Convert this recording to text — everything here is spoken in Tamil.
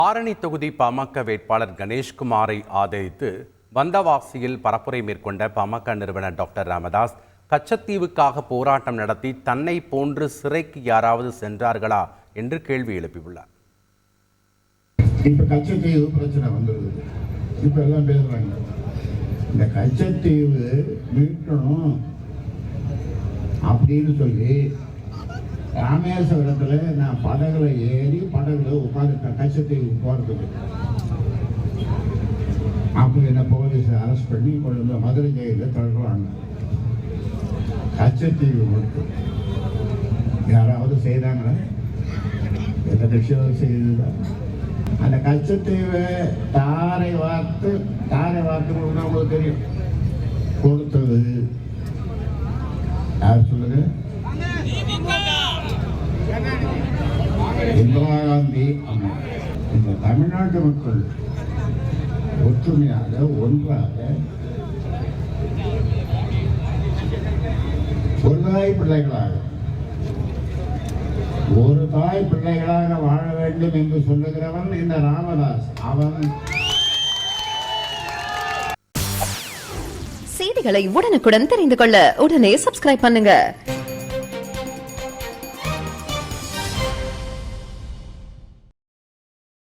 ஆரணி தொகுதி பாமக வேட்பாளர் கணேஷ்குமாரை ஆதரித்து வந்தவாசியில் பரப்புரை மேற்கொண்ட பாமக நிறுவனர் டாக்டர் ராமதாஸ் கச்சத்தீவுக்காக போராட்டம் நடத்தி தன்னை போன்று சிறைக்கு யாராவது சென்றார்களா என்று கேள்வி எழுப்பியுள்ளார். இப்ப கச்சத்தீவு பிரச்சனை வந்துருது. இப்ப எல்லாம் பேசுறாங்க இந்த கச்சத்தீவு மீட்கணும் அப்படின்னு சொல்லி ராமேஸ்வரத்துல நான் படகுல ஏறி படகுல உட்காந்துட்டேன் கச்சத்தீவுக்கு போறதுக்கு. அப்போ என்ன போலீஸ் அரெஸ்ட் பண்ணி கொண்டு வந்து மதுரை ஜெயிலில் தள்ளுறாங்க. கச்சத்தீவு மட்டும் யாராவது செய்தாங்களா? எந்த கட்சியாவது செய்ததா? அந்த கச்சத்தீவை தாரை வார்த்து உங்களுக்கு தெரியும் கொடுத்தது யார் சொல்லுங்க? இந்திரா காந்தி அம்மா. இந்த தமிழ்நாட்டு மக்கள் ஒற்றுமையாக ஒன்றாக ஒரு தாய் பிள்ளைகளாக வாழ வேண்டும் என்று சொல்லுகிறவன் இந்த ராமதாஸ். அவன் செய்திகளை உடனுக்குடன் தெரிந்து கொள்ள உடனே சப்ஸ்கிரைப் பண்ணுங்க.